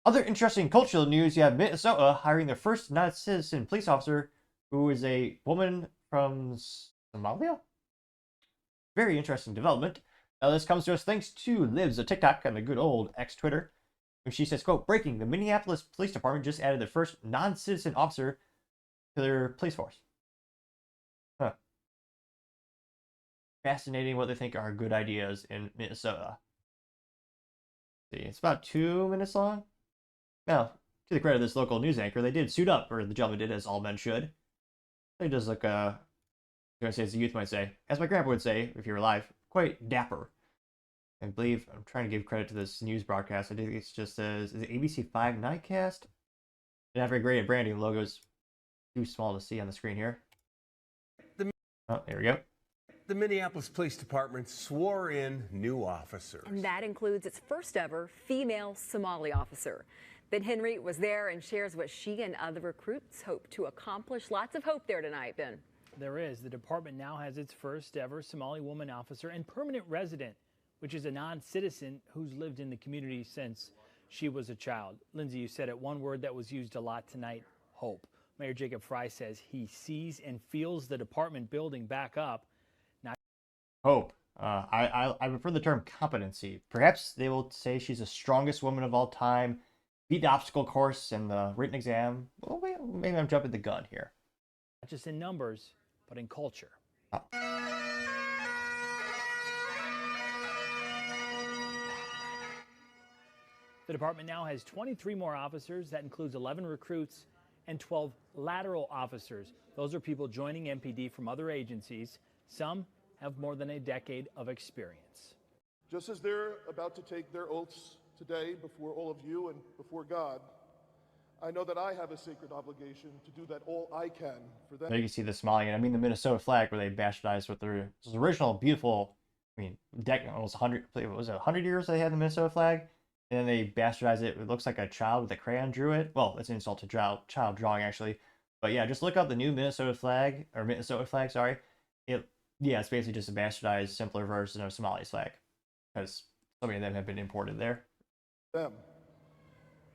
Other interesting cultural news, you have Minnesota hiring their first non-citizen police officer who is a woman from Somalia. Very interesting development. Now, this comes to us thanks to Libs of TikTok and the good old X Twitter. And she says, quote, breaking, the Minneapolis Police Department just added their first non-citizen officer to their police force. Huh. Fascinating what they think are good ideas in Minnesota. See, it's about 2 minutes long. Now, to the credit of this local news anchor, they did suit up, or the gentleman did, as all men should. They just look, I'm going to say as the youth might say, as my grandpa would say, if you were alive, quite dapper. I believe, I'm trying to give credit to this news broadcast. I think it's just says, is it ABC5 Nightcast? Not very great at branding. The logo's too small to see on the screen here. Oh, there we go. The Minneapolis Police Department swore in new officers. And that includes its first ever female Somali officer. Ben Henry was there and shares what she and other recruits hope to accomplish. Lots of hope there tonight, Ben. There is. The department now has its first ever Somali woman officer and permanent resident, which is a non-citizen who's lived in the community since she was a child. Lindsay, you said it, one word that was used a lot tonight, hope. Mayor Jacob Fry says he sees and feels the department building back up. Hope. I prefer the term competency. Perhaps they will say she's the strongest woman of all time, beat the obstacle course and the written exam. Well, maybe I'm jumping the gun here. Not just in numbers, but in culture. Oh. The department now has 23 more officers. That includes 11 recruits and 12 lateral officers. Those are people joining MPD from other agencies. Some have more than a decade of experience. Just as they're about to take their oaths today before all of you and before God, I know that I have a sacred obligation to do that all I can for them. There you can see the Somalian, the Minnesota flag, where they bastardized with their original beautiful, almost 100, was it 100 years they had the Minnesota flag? And then they bastardized it. It looks like a child with a crayon drew it. Well, it's an insult to child drawing, actually. But yeah, just look up the new Minnesota flag, sorry. It's basically just a bastardized, simpler version of Somali's flag, because so many of them have been imported there. Them.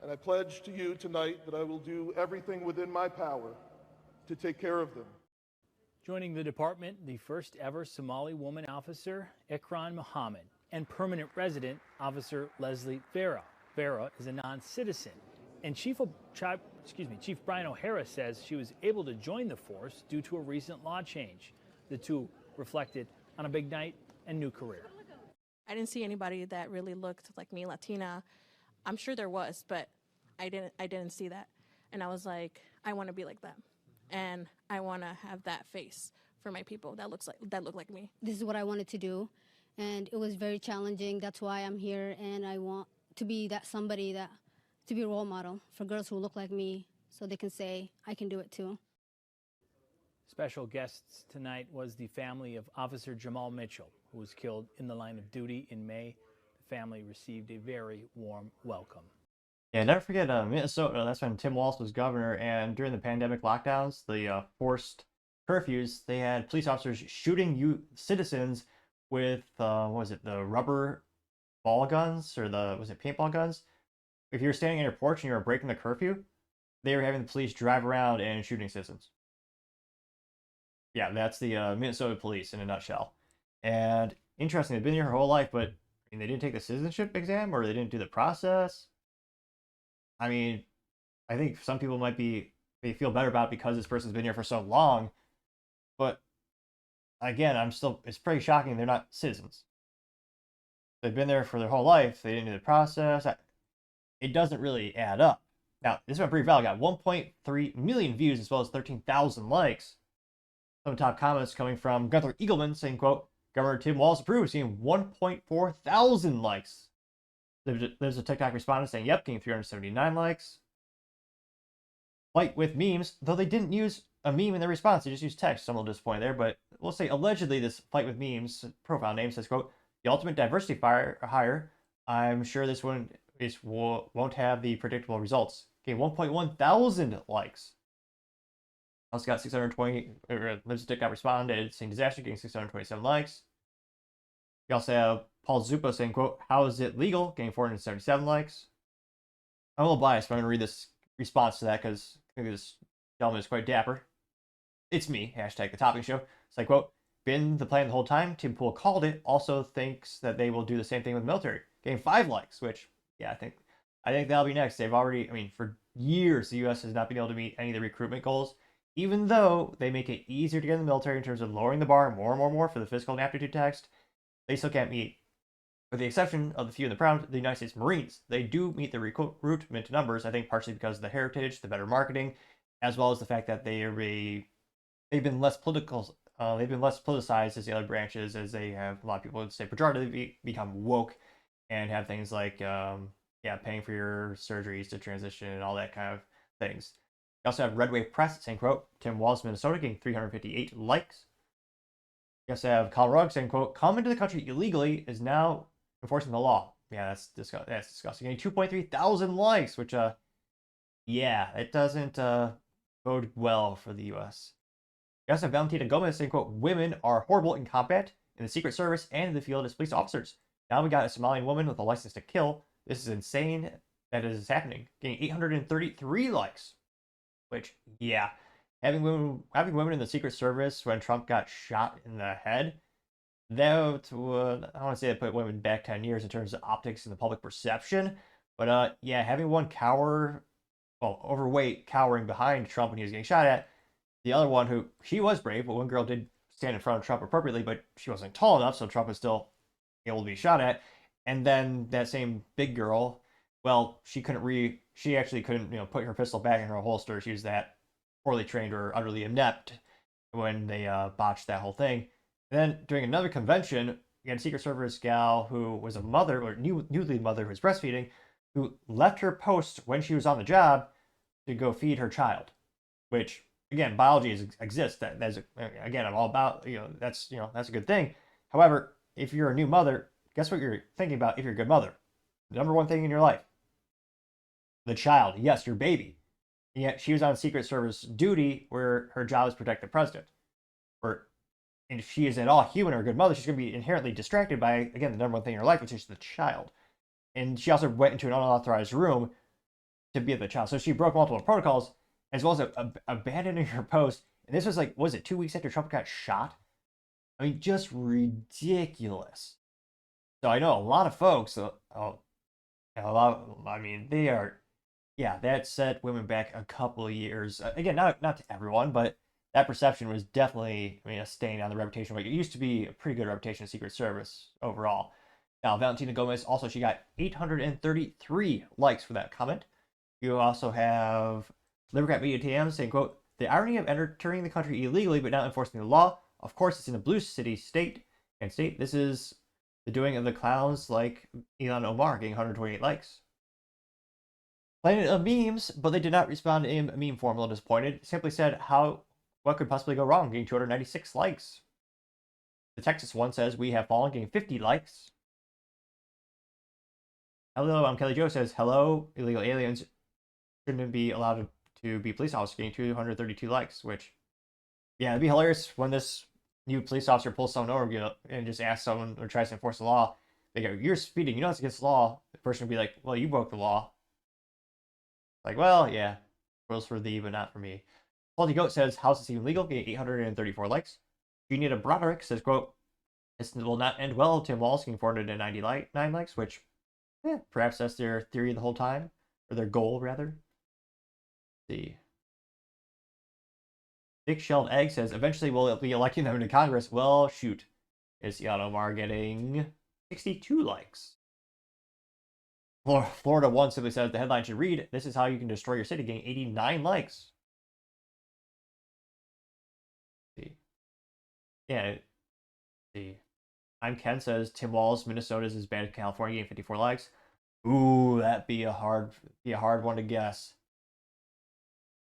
And I pledge to you tonight that I will do everything within my power to take care of them. Joining the department, the first ever Somali woman officer, Ikran Mohammed, and permanent resident, Officer Leslie Vera. Vera is a non-citizen, and Chief Brian O'Hara says she was able to join the force due to a recent law change. The two reflected on a big night and new career. I didn't see anybody that really looked like me, Latina. I'm sure there was, but I didn't see that. And I was like, I want to be like them. And I want to have that face for my people that look like me. This is what I wanted to do, and it was very challenging. That's why I'm here, and I want to be to be a role model for girls who look like me, so they can say, I can do it too. Special guests tonight was the family of Officer Jamal Mitchell, who was killed in the line of duty in May. The family received a very warm welcome. Yeah, never forget Minnesota. That's when Tim Walz was governor, and during the pandemic lockdowns, the forced curfews, they had police officers shooting citizens with the rubber ball guns, or was it paintball guns? If you were standing on your porch and you were breaking the curfew, they were having the police drive around and shooting citizens. Yeah, that's the Minnesota police in a nutshell. And interesting, they've been here her whole life, but they didn't take the citizenship exam, or they didn't do the process. I think some people they feel better about it because this person's been here for so long. But again, it's pretty shocking they're not citizens. They've been there for their whole life. They didn't do the process. It doesn't really add up. Now, this went pretty viral. Got 1.3 million views as well as 13,000 likes. Some of the top comments coming from Gunther Eagleman saying, quote, Governor Tim Walz approves, seeing 1.4 thousand likes. There's a TikTok respondent saying, yep, getting 379 likes. Fight with memes, though they didn't use a meme in their response. They just used text. I'm a little disappointed there, but we'll say allegedly this Fight with Memes profile name says, quote, the ultimate diversity hire. I'm sure this one won't have the predictable results. Okay, 1.1 thousand likes. Also got 620, Lives TikTok responded, saying disaster, getting 627 likes. You also have Paul Zupo saying, quote, how is it legal? Getting 477 likes. I'm a little biased, but I'm going to read this response to that because I think this gentleman is quite dapper. It's me, hashtag the topping show. It's like, quote, been the plan the whole time. Tim Pool called it. Also thinks that they will do the same thing with the military. Getting 5 likes, which, yeah, I think that'll be next. They've already, I mean, for years, the U.S. has not been able to meet any of the recruitment goals, even though they make it easier to get in the military in terms of lowering the bar more and more and more for the physical and aptitude test. They still can't meet, with the exception of the few in the proud, the United States Marines. They do meet the recruitment numbers, I think partially because of the heritage, the better marketing, as well as the fact that they've been less political. They've been less politicized as the other branches, as they have a lot of people would say pejoratively become woke and have things like paying for your surgeries to transition and all that kind of things. You also have Red Wave Press saying, quote, Tim Walz, Minnesota, getting 358 likes. You also have Colin Rugg saying, quote, come into the country illegally is now enforcing the law. Yeah, that's disgusting. Getting 2.3 thousand likes, which yeah, it doesn't bode well for the U.S. You also have Valentina Gomez saying, quote, women are horrible in combat, in the Secret Service, and in the field as police officers. Now we got a Somalian woman with a license to kill. This is insane that it is happening. Getting 833 likes. Which, yeah, having women in the Secret Service when Trump got shot in the head, that would, I don't want to say that put women back 10 years in terms of optics and the public perception, but yeah, having one overweight, cowering behind Trump when he was getting shot at, the other one who, she was brave, but one girl did stand in front of Trump appropriately, but she wasn't tall enough, so Trump was still able to be shot at. And then that same big girl, well, she actually couldn't, put her pistol back in her holster. She was that poorly trained or utterly inept when they botched that whole thing. And then during another convention, you had a Secret Service gal who was a mother, or newly mother who was breastfeeding, who left her post when she was on the job to go feed her child, which, again, biology exists. Again, I'm all about, that's a good thing. However, if you're a new mother, guess what you're thinking about if you're a good mother? The number one thing in your life, the child. Yes, your baby. And yet she was on Secret Service duty where her job is to protect the president. And if she is at all human or a good mother, she's going to be inherently distracted by, again, the number one thing in her life, which is the child. And she also went into an unauthorized room to be with the child. So she broke multiple protocols, as well as abandoning her post. And this was like, was it 2 weeks after Trump got shot? I mean, just ridiculous. So I know a lot of folks, they are, yeah, that set women back a couple of years. Again, not to everyone, but that perception was definitely, a stain on the reputation. Like, it used to be a pretty good reputation of Secret Service overall. Now, Valentina Gomez, also, she got 833 likes for that comment. You also have Libercat Media TM saying, quote, the irony of entering the country illegally but not enforcing the law. Of course, it's in a blue state. This is the doing of the clowns like Ilhan Omar, getting 128 likes. Planet of memes, but they did not respond in meme form. A little disappointed. Simply said, what could possibly go wrong? Getting 296 likes. The Texas one says, we have fallen, getting 50 likes. Hello, I'm Kelly Joe says, hello, illegal aliens shouldn't be allowed to be police officers, getting 232 likes, which, yeah, it'd be hilarious when this new police officer pulls someone over, and just asks someone or tries to enforce the law. They go, you're speeding, it's against the law. The person would be like, well, you broke the law. Like, well, yeah, rules for thee, but not for me. Faulty Goat says, how's this even legal? Getting 834 likes. Gina Broderick says, quote, this will not end well. Tim Walz getting 499 likes, which, perhaps that's their theory the whole time, or their goal, rather. Let's see. Dick Shelled Egg says, eventually we'll be electing them into Congress. Well, shoot. Is Ilhan Omar getting 62 likes? Florida 1 simply says, the headline should read, this is how you can destroy your city, getting 89 likes. Let's see. Yeah. Let's see. I'm Ken says, Tim Walz, Minnesota is as bad as California, getting 54 likes. Ooh, that'd be a hard one to guess.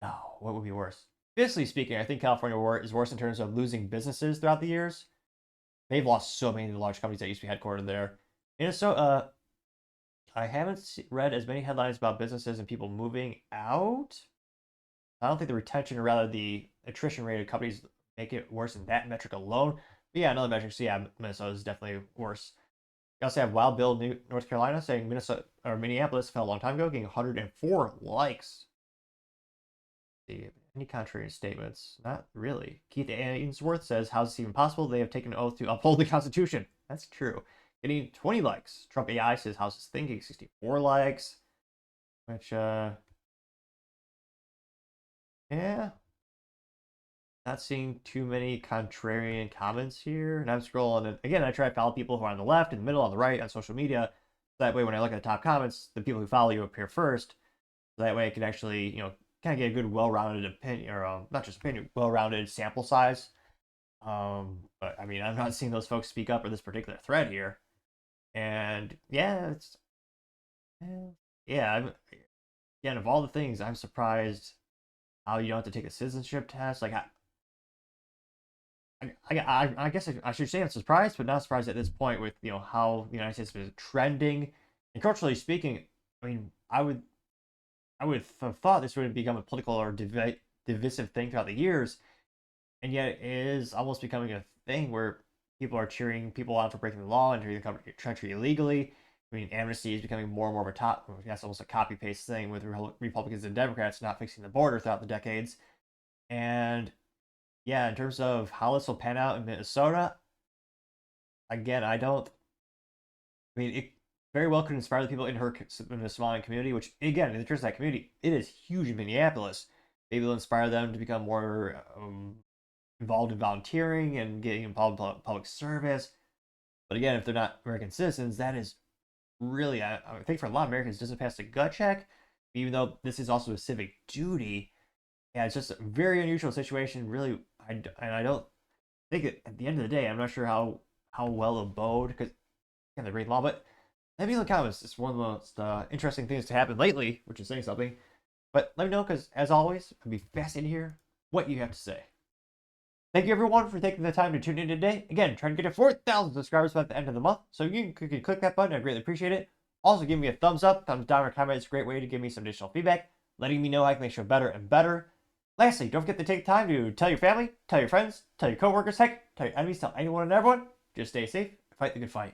No, what would be worse? Fiscally speaking, I think California is worse in terms of losing businesses throughout the years. They've lost so many of the large companies that used to be headquartered there. Minnesota, I haven't read as many headlines about businesses and people moving out. I don't think the retention, or rather the attrition rate of companies, make it worse than that metric alone. But yeah, another metric, so yeah, Minnesota is definitely worse. You also have Wild Bill, North Carolina, saying Minneapolis fell a long time ago, getting 104 likes. See, any contrary statements? Not really. Keith Ainsworth says, how's this even possible? They have taken an oath to uphold the Constitution. That's true. Getting 20 likes. Trump AI says, how's this thinking? 64 likes. Which, yeah. Not seeing too many contrarian comments here. And I'm scrolling, and again, I try to follow people who are on the left, in the middle, on the right, on social media. That way, when I look at the top comments, the people who follow you appear first. So that way I can actually, kind of get a good, well-rounded opinion, or not just opinion, well-rounded sample size. But I mean, I'm not seeing those folks speak up for this particular thread here. And yeah, again, of all the things, I'm surprised how you don't have to take a citizenship test. Like, I guess I should say I'm surprised, but not surprised at this point with how the United States is trending. And culturally speaking, I mean, I would have thought this would have become a political or divisive thing throughout the years, and yet it is almost becoming a thing where people are cheering people on for breaking the law and entering the country illegally. I mean, amnesty is becoming more and more of a top. That's almost a copy paste thing with Republicans and Democrats not fixing the border throughout the decades. And yeah, in terms of how this will pan out in Minnesota, again, I mean, it very well could inspire the people in the Somali community, which, again, in the terms of that community, it is huge in Minneapolis. Maybe it'll inspire them to become more involved in volunteering and getting involved in public service. But again, if they're not American citizens, that is really, I think for a lot of Americans, doesn't pass the gut check. Even though this is also a civic duty, yeah, it's just a very unusual situation. Really, I don't think at the end of the day, I'm not sure how well abode, because again, they read law, but let me know in the comments. It's one of the most interesting things to happen lately, which is saying something. But let me know, because as always, I'd be fascinated to hear what you have to say. Thank you, everyone, for taking the time to tune in today. Again, trying to get to 4,000 subscribers by the end of the month, so you can click that button. I'd greatly appreciate it. Also, give me a thumbs up, thumbs down, or comment. It's a great way to give me some additional feedback, letting me know I can make sure better and better. Lastly, don't forget to take time to tell your family, tell your friends, tell your coworkers, heck, tell your enemies, tell anyone and everyone. Just stay safe, fight the good fight.